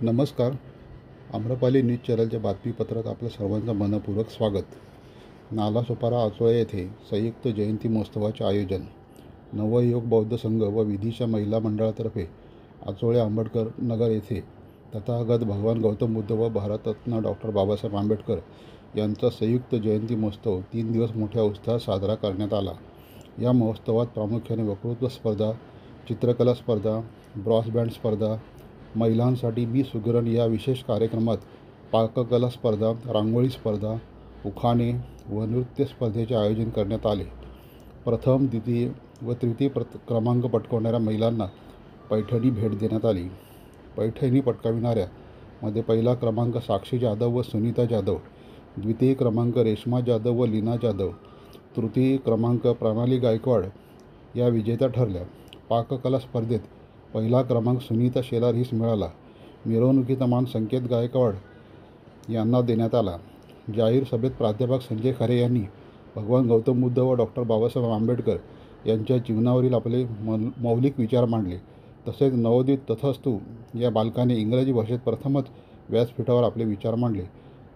नमस्कार. आम्रपाली न्यूज चॅनलच्या बातमीपत्रात आपलं सर्वांचं मनपूर्वक स्वागत. नालासोपारा आचोळे येथे संयुक्त जयंती महोत्सवाचे आयोजन. नवयुग बौद्ध संघ व विधीच्या महिला मंडळातर्फे आचोळे आंबेडकर नगर येथे तथागत भगवान गौतम बुद्ध व भारतरत्न डॉक्टर बाबासाहेब आंबेडकर यांचा संयुक्त जयंती महोत्सव 3 दिवस मोठ्या उत्साहात साजरा करण्यात आला. या महोत्सवात प्रामुख्याने वक्तृत्व स्पर्धा, चित्रकला स्पर्धा, ब्रॉस बँड स्पर्धा, महिलांसाठी मी सुगरण या विशेष कार्यक्रमात पाककला स्पर्धा, रांगोळी स्पर्धा, उखाणे व नृत्य स्पर्धेचे आयोजन करण्यात आले. प्रथम, द्वितीय व तृतीय क्रमांक पटकावणाऱ्या महिलांना पैठणी भेट देण्यात आली. पैठणी पटकाविणाऱ्यामध्ये पहिला क्रमांक साक्षी जाधव व सुनीता जाधव, द्वितीय क्रमांक रेश्मा जाधव व लीना जाधव, तृतीय क्रमांक प्रणाली गायकवाड या विजेत्या ठरल्या. पाककला स्पर्धेत पहिला क्रमांक सुनीता शेलार हिस मिळाला. मिरवणुकीचा मान संकेत गायकवाड यांना देण्यात आला. जाहीर सभेत प्राध्यापक संजय खरे यांनी भगवान गौतम बुद्ध व डॉक्टर बाबासाहेब आंबेडकर यांच्या जीवनावरील आपले मौलिक विचार मांडले. तसेच नवोदित तथास्तु या बालकाने इंग्रजी भाषेत प्रथमच व्यासपीठावर आपले विचार मांडले.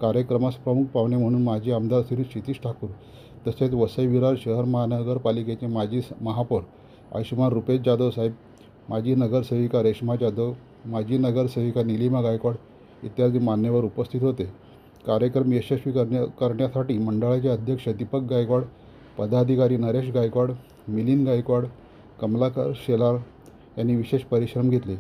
कार्यक्रमास प्रमुख पाहुणे म्हणून माजी आमदार श्री क्षितिज ठाकूर, तसेच वसई विरार शहर महानगरपालिकेचे माजी महापौर आयुष्मान रुपेश जाधव साहेब, माजी नगरसेविका रेश्मा जाधव, माजी नगरसेविका निलिमा गायकवाड इत्यादी मान्यवर उपस्थित होते. कार्यक्रम यशस्वी करण्यासाठी मंडळाचे अध्यक्ष दीपक गायकवाड, पदाधिकारी नरेश गायकवाड, मिलिंद गायकवाड, कमलाकर शेलार यांनी विशेष परिश्रम घेतले.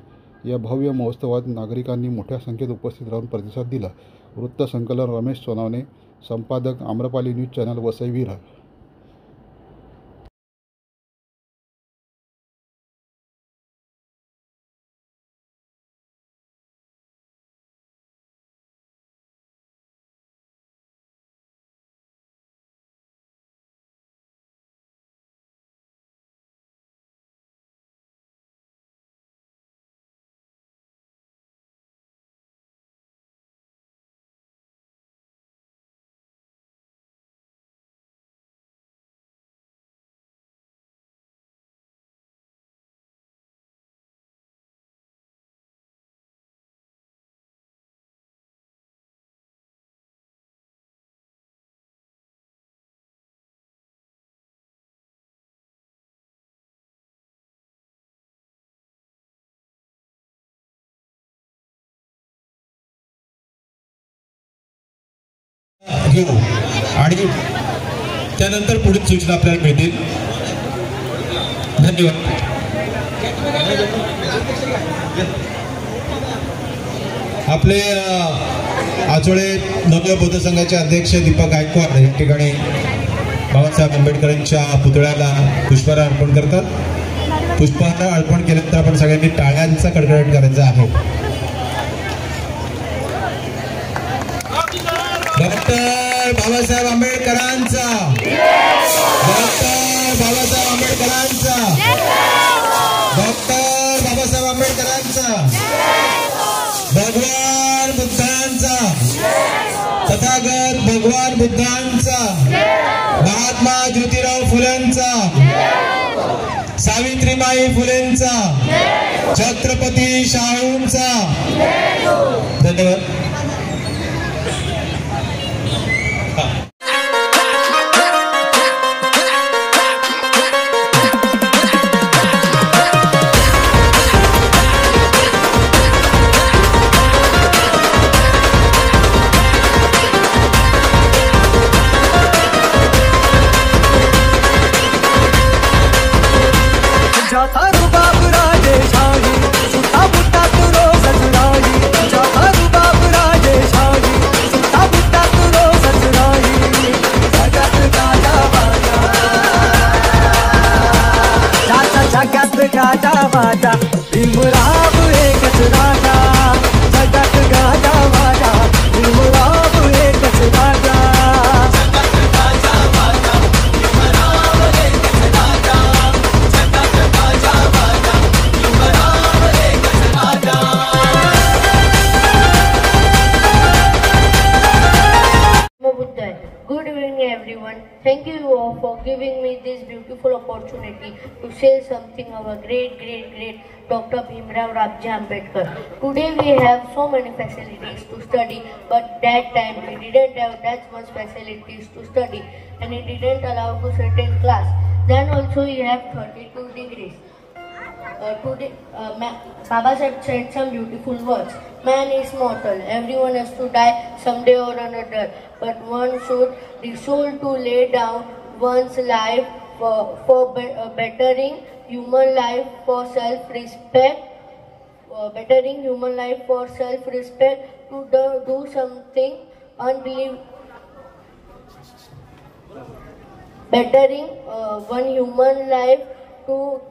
या भव्य महोत्सवात नागरिकांनी मोठ्या संख्येत उपस्थित राहून प्रतिसाद दिला. वृत्तसंकलन रमेश सोनावणे, संपादक आम्रपाली न्यूज चॅनल, वसई विरार. घेऊ आणि त्यानंतर पुढील सूचना आपल्याला मिळतील. धन्यवाद. आपले आचोळे नवयुग बौद्ध संघाचे अध्यक्ष दीपक गायकवाड या ठिकाणी बाबासाहेब आंबेडकरांच्या पुतळ्याला पुष्पहार अर्पण करतात. पुष्पहार अर्पण केल्यानंतर आपण सगळ्यांनी टाळ्यांचा कडकडाट करायचा आहे. डॉक्टर बाबासाहेब आंबेडकरांचा, डॉक्टर बाबासाहेब आंबेडकरांचा, डॉक्टर बाबासाहेब आंबेडकरांचा, भगवान बुद्धांचा, तथागत भगवान बुद्धांचा, महात्मा ज्योतिराव फुलेंचा, सावित्रीबाई फुलेंचा, छत्रपती शाहूंचा. धन्यवाद. गाजा वाजा भीमराव एकच राजा, जगात गाजा वाजा भीमराव एकच राजा. Good evening everyone. Thank you all for giving me this beautiful opportunity. opportunity to say something of our great Dr. Bhimrao Ramji Ambedkar. Today we have so many facilities to study, but that time we didn't have that much facilities to study, and it didn't allow to sit in class. Then also we have 32 degrees. Today, Baba said some beautiful words. Man is mortal. Everyone has to die someday or another. But one should resolve to lay down one's life for bettering human life for self-respect. Bettering human life for self-respect to do something unbelievable. Bettering one human life to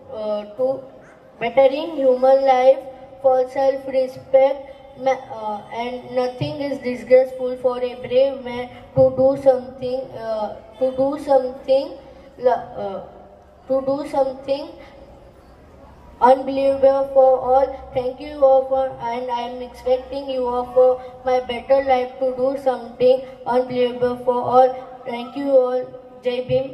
bettering human life for self-respect, and nothing is disgraceful for a brave man to do something unbelievable for all. Thank you all and I am expecting you all for my better life to do something unbelievable for all. Thank you all. Jai Bhim.